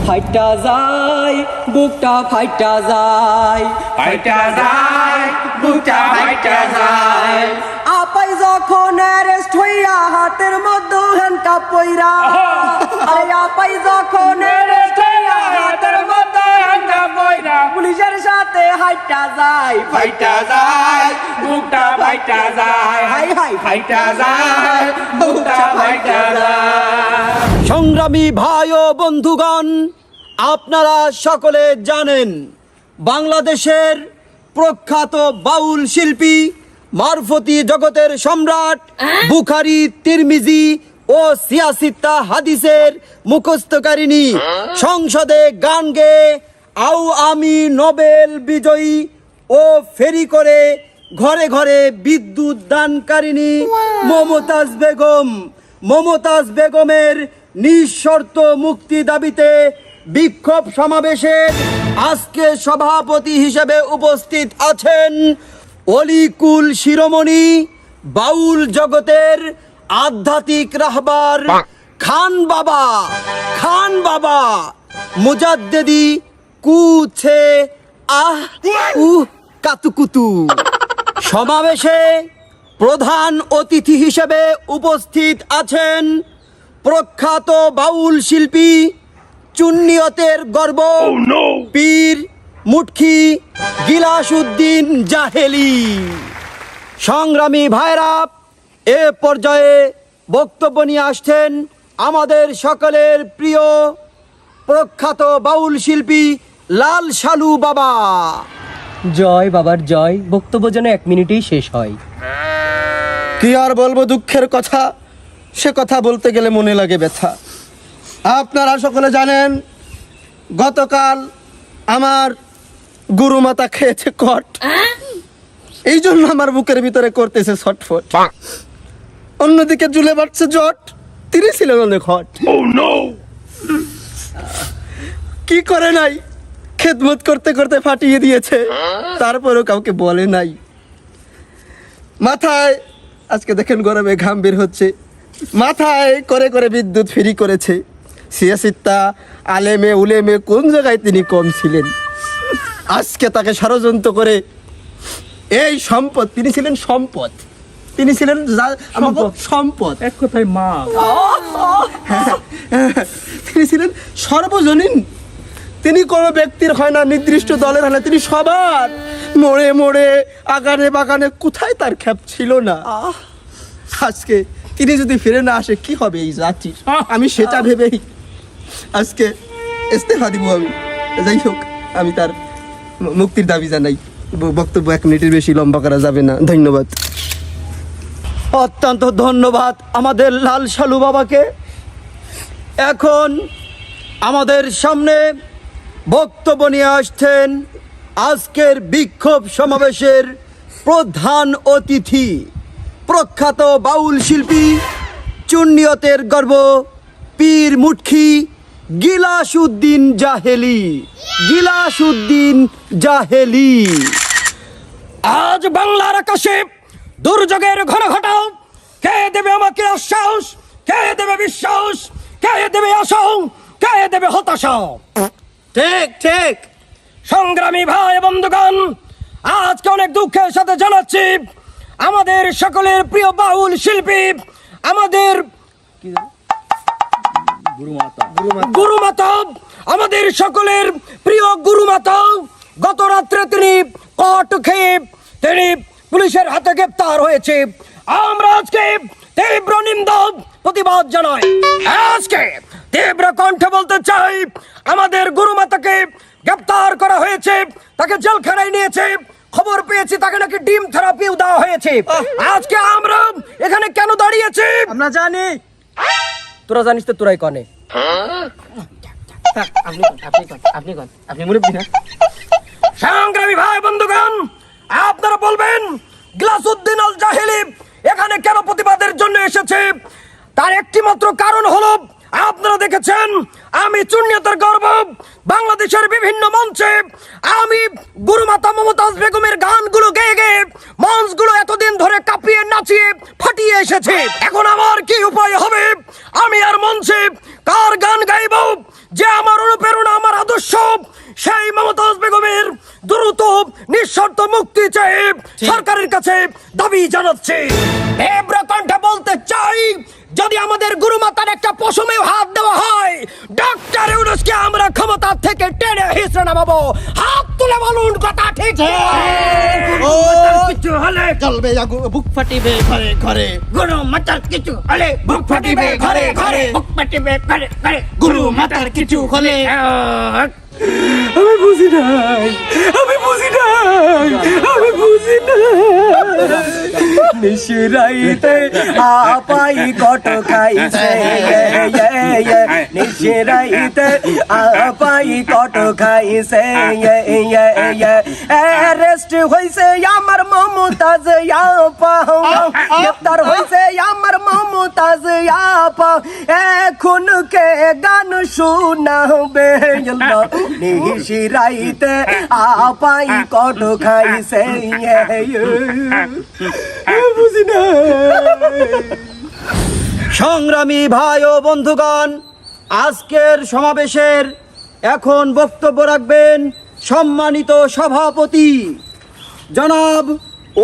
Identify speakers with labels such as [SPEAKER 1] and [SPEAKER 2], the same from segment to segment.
[SPEAKER 1] ফাইটা যায় বুকটা ফাইটা যায়
[SPEAKER 2] বুকটা ফাইটা যায়
[SPEAKER 1] আপাই যখন অ্যারেস্ট হইয়া হাতের মধ্যে হ্যান্ডকাপ পইরা আরে আপাই যখন অ্যারেস্ট হইয়া হাতের মধ্যে হ্যান্ডকাপ পইরা পুলিশের সাথে হাইটা যায়
[SPEAKER 2] ফাইটা যায় বুকটা ফাইটা যায়
[SPEAKER 1] হাই হাই
[SPEAKER 2] ফাইটা যায় বুকটা ফাইটা যায়।
[SPEAKER 3] সংগ্রামী ভাই ও বন্ধুগণ, আপনারা সকলে জানেন বাংলাদেশের প্রখ্যাত বাউল শিল্পী মারফতি জগতের সম্রাট বুখারী, তিরমিজি ও সিয়াসিত্তা হাদিসের মুখস্থকারিণী সংসদে গান গেয়ে আও আমি নোবেল বিজয়ী ও ফেরি করে ঘরে ঘরে বিদ্যুৎ দানকারিণী মমতাজ বেগমের নিঃশর্ত মুক্তি দাবিতে বিক্ষোভ সমাবেশের আজকে সভাপতি হিসেবে উপস্থিত আছেন অলিকুল শিরোমণি বাউল জগতের আধ্যাত্মিক রাহবার খান বাবা মুজাদ্দেদি কুছে কাতুকুতু। সমাবেশে প্রধান অতিথি হিসেবে উপস্থিত আছেন প্রখ্যাত বাউল শিল্পী চুন্নিয়তের গর্ব পীর মুটকি গিলাসউদ্দিন জাহেলি। সংগ্রামী ভাইরা, এ পর্যায়ে বক্তব্য নিয়ে আসছেন আমাদের সকলের প্রিয় প্রখ্যাত বাউল শিল্পী লাল সালু বাবা।
[SPEAKER 1] জয় বাবার জয়। বক্তব্য যেন 1 মিনিটেই শেষ হয়।
[SPEAKER 4] কি আর বলবো, দুঃখের কথা, সে কথা বলতে গেলে মনে লাগে ব্যথা। আপনারা সকলে জানেন গতকাল আমার গুরুমাতা খেয়েছে কট, এই জন্য আমার বুকের ভিতরে করতেছে ছটফট। অন্যদিকে জুলে বাড়ছে জট, তিনি ছিলেন অনেক হট। কি করে নাই, খেদমত করতে করতে ফাটিয়ে দিয়েছে, তারপরেও কাউকে বলে নাই। মাথায় আজকে দেখেন গরমে ঘাম বের হচ্ছে, মাথায় করে করে বিদ্যুৎ ফ্রি করেছে। সিয়াসিত্তা আলেমে উলেমে কোন জায়গায় তিনি কম ছিলেন? আজকে তাকে ষড়যন্ত্র করে এই সম্পদ, তিনি ছিলেন সম্পদ, তিনি ছিলেন সম্পদ,
[SPEAKER 2] এক কথায় মা।
[SPEAKER 4] তিনি ছিলেন সর্বজনীন। তিনি কোনো ব্যক্তির হয় না, নির্দিষ্ট দলের হয় না, তিনি সবার। মোড়ে মোড়ে আগানে বাগানে কোথায় তার খ্যাপ ছিল না। আজকে তিনি যদি ফিরে না আসে কি হবে এই জাতির? আমি সেটা ভেবেই আজকে ইস্তেফা দিব। আমি যাই হোক, আমি তার মুক্তির দাবি জানাই। বক্তব্য 1 মিনিটের বেশি লম্বা করা যাবে না। ধন্যবাদ।
[SPEAKER 3] অত্যন্ত ধন্যবাদ আমাদের লাল সালু বাবাকে। এখন আমাদের সামনে বক্তব্য নিয়ে আসছেন আজকের বিক্ষোভ সমাবেশের প্রধান অতিথি প্রখ্যাত বাউল শিল্পী চুন্নিয়তের গর্ব পীর মুটকি গিলাসউদ্দিন জাহেলি।
[SPEAKER 5] আজ বাংলার আকাশে দুর্যোগের ঘন ঘটাও, কে দেবে আমাকে আশ্বাস, কে দেবে বিশ্বাস, কে দেবে আশা, কে দেবে হতাশা?
[SPEAKER 4] ঠিক
[SPEAKER 5] সংগ্রামী ভাই বন্ধুগণ, আজকে অনেক দুঃখের সাথে জানাচ্ছি আমাদের সকলের প্রিয় বাউল শিল্পী, আমাদের গুরুমাতা, আমাদের সকলের প্রিয় গুরুমাতা গত রাত্রে তিনি কট খেয়ে তিনি পুলিশের হাতে গ্রেপ্তার হয়েছে। আমরা আজকে তীব্র নিন্দা প্রতিবাদ জানাই। আজকে তীব্র কণ্ঠে বলতে চাই, আমাদের গুরুমাতাকে গ্রেপ্তার করা হয়েছে, তাকে জেলখানায় নিয়েছে, খবর পেয়েছি তাকে নাকি ডিম থেরাপিও দেওয়া হয়েছে। আজকে আমরা এখানে কেন দাঁড়িয়েছি
[SPEAKER 1] আমরা জানি।
[SPEAKER 5] তোরা জানিস তো, তোরাই কনে।
[SPEAKER 1] আপনি মুরব্বি না?
[SPEAKER 5] সংগ্রামী ভাই বন্ধুগণ, আপনারা বলবেন গিলাসউদ্দিন আল জাহেলি এখানে কেন প্রতিবাদের জন্য এসেছে? তার একটি মাত্র কারণ হলো আপনারা দেখেছেন আমি চুন্নিয়তের গর্ব বাংলাদেশের বিভিন্ন মঞ্চে আমি গুরুমাতা মমতাজ বেগমের গানগুলো গেয়ে গেয়ে মঞ্চগুলো এতদিন ধরে কাঁপিয়ে নাচিয়ে ফাটিয়ে এসেছে। এখন আমার কি উপায় হবে? আমি আর মঞ্চে কার গান গাইব? যে আমার অনুপ্রেরণা, আমার আদর্শ, সেই মমতাজ বেগমের দ্রুত নিঃশর্ত মুক্তি চেয়ে সরকারের কাছে দাবি জানাচ্ছি। তীব্র কণ্ঠে বলতে চাই, যদি আমাদের গুরুমাতার একটা পশমেও হাত দেওয়া হয়, ডক্টর ইউনূসকে আমরা ক্ষমতা থেকে টেনে হিসড়ে নামাবো। হাত তুলে বলুন কথা ঠিক কিছু হলে
[SPEAKER 4] চলবে বুক ফাটিবে ঘরে ঘরে,
[SPEAKER 5] গুরুমাতার কিছু হলে বুক ফাটিবে ঘরে ঘরে, বুক ফাটিবে ঘরে ঘরে,
[SPEAKER 4] গুরুমাতার কিছু হলে।
[SPEAKER 2] আমি বুঝি নাই, আমি বুঝি নাই, আমি বুঝি নাই।
[SPEAKER 1] নিশিরাইতে আপাই কট খাইছে, নিশিরাইতে আপাই কট খাইছে, অ্যারেস্ট হইছে আমার মমতাজ আপা, গ্রেফতার হইছে আমার মমতাজ আপা। এখন কে গান শোনাবে? নিশিরাইতে আপাই কট খাইছে, বুঝি না।
[SPEAKER 3] সংগ্রামী ভাই ও বন্ধুগণ, আজকের সমাবেশের এখন বক্তব্য রাখবেন সম্মানিত সভাপতি জনাব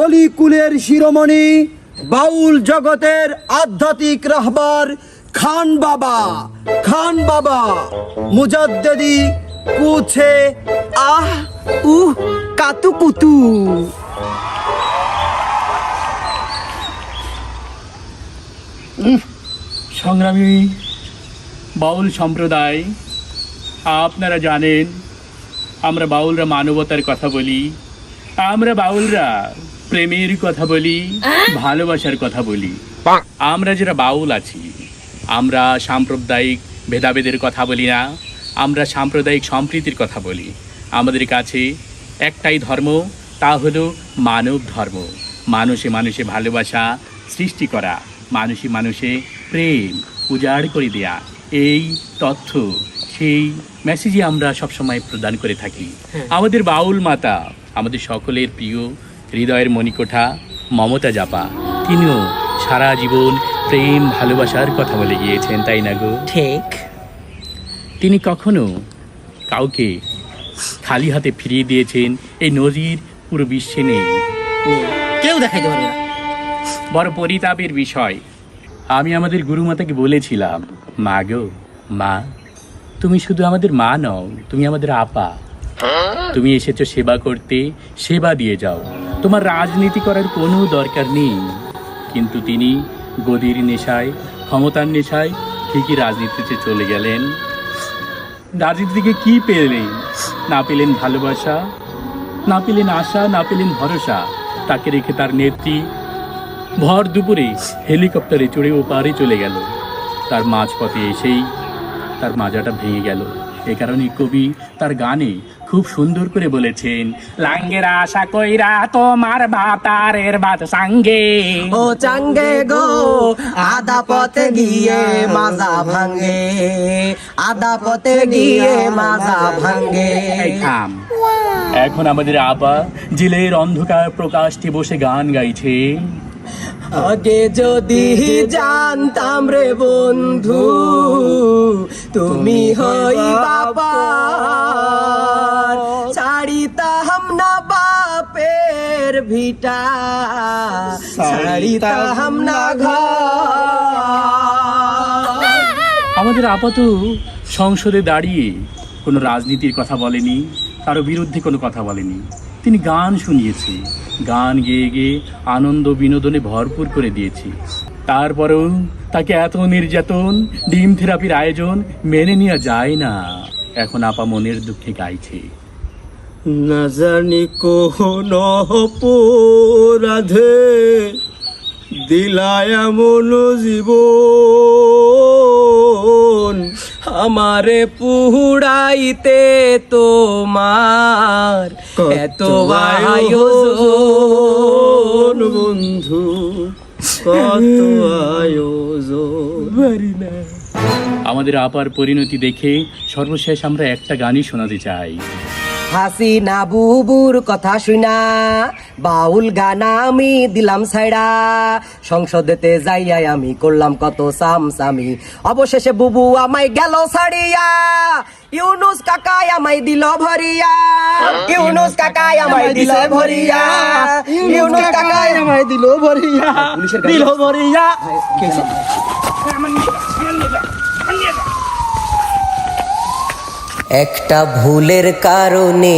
[SPEAKER 3] অলিকুলের শিরোমণি বাউল জগতের আধ্যাত্মিক রাহবার খান বাবা মুজাদ্দেদি কুছে আহ উহ কাতু কুতু।
[SPEAKER 2] সংগ্রামী বাউল সম্প্রদায়, আপনারা জানেন আমরা বাউলরা মানবতার কথা বলি, আমরা বাউলরা প্রেমের কথা বলি, ভালোবাসার কথা বলি। আমরা যারা বাউল আছি, আমরা সাম্প্রদায়িক ভেদাভেদের কথা বলি না, আমরা সাম্প্রদায়িক সম্প্রীতির কথা বলি। আমাদের কাছে একটাই ধর্ম, তা হলো মানব ধর্ম। মানুষে মানুষে ভালোবাসা সৃষ্টি করা, মানুষে মানুষে প্রেম উজাড় করে দেয়া, এই তথ্য সেই মেসেজই আমরা সবসময় প্রদান করে থাকি। আমাদের বাউল মাতা, আমাদের সকলের প্রিয় হৃদয়ের মণিকোঠা মমতা জাপা, তিনিও সারা জীবন প্রেম ভালোবাসার কথা বলে গিয়েছেন, তাই না গো?
[SPEAKER 1] ঠিক।
[SPEAKER 2] তিনি কখনো কাউকে খালি হাতে ফিরিয়ে দিয়েছেন, এই নজির পুরো বিশ্বে নেই,
[SPEAKER 4] কেউ দেখাইতে পারে না।
[SPEAKER 2] বড় পরিতাপের বিষয়। আমি আমাদের গুরুমাতাকে বলেছিলাম, মা গো মা, তুমি শুধু আমাদের মা নও, তুমি আমাদের আপা। তুমি এসেছো সেবা করতে, সেবা দিয়ে যাও, তোমার রাজনীতি করার কোনো দরকার নেই। কিন্তু তিনি গদির নেশায়, ক্ষমতার নেশায় ঠিকই রাজনীতিতে চলে গেলেন। রাজনীতি থেকে কি পেলেন? না পেলেন ভালোবাসা, না পেলেন আশা, না পেলেন ভরসা। তাকে রেখে তার নেত্রী ভর দুপুরে হেলিকপ্টারে চড়ে ওপারে চলে গেল। তার মাঝপথে এসেই তার মাজাটা ভেঙে গেল। এ কারণে কবি তার গানে খুব সুন্দর করে বলেছেন, লাঙ্গের আশা কইরা তোমার বাতারের বাত সাঙ্গে,
[SPEAKER 1] ও চাঙ্গে গো আধা পথে গিয়ে মাজা ভাঙ্গে, আধা পথে গিয়ে মাজা ভাঙ্গে।
[SPEAKER 2] এই থাম। এখন আমাদের আপা জেলের অন্ধকার প্রকাশে বসে গান গাইছে,
[SPEAKER 1] আগে যদি জানতাম রে বন্ধু তুমি হই বাবা, ছাড়িতাম না বাপের ভিটা, ছাড়িতাম না ঘর।
[SPEAKER 2] আমাদের আপাত সংসদে দাঁড়িয়ে কোনো রাজনীতির কথা বলেনি, কারো বিরুদ্ধে কোনো কথা বলেনি। তিনি গান শুনিয়েছে, গান গেয়ে গেয়ে আনন্দ বিনোদনে ভরপুর করে দিয়েছে। তারপরেও তাকে এত নির্যাতন, ডিম থেরাপির আয়োজন মেনে নেওয়া যায় না। এখন আপা মনের দুঃখে গাইছে,
[SPEAKER 4] না জানি কোন অপরাধে দিলায় এমন জীবন, আমারে পুড়াইতে তোমার এত আয়োজন, বন্ধু কত আয়োজন।
[SPEAKER 2] পারি না। আমাদের আপার পরিণতি দেখে সর্বশেষ আমরা একটা গানই শোনাতে চাই।
[SPEAKER 5] হাসিনা বুবুর কথা শুনা বাউল গানা আমি দিলাম ছাইড়া, সংসদেতে যাইয়াই আমি করলাম কত সামসামি, অবশেষে বুবু আমায় গেল ছাড়িয়া, ইউনুস কাকাই আমায় দিল ভরিয়া, ইউনুস কাকাই আমায় দিল ভরিয়া, ইউনুস কাকাই
[SPEAKER 4] আমায় দিল ভরিয়া, দিল ভরিয়া।
[SPEAKER 6] একটা ভুলের কারণে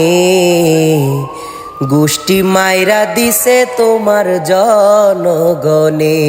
[SPEAKER 6] গোষ্ঠী মাইরা দিছে তোমার জনগণে।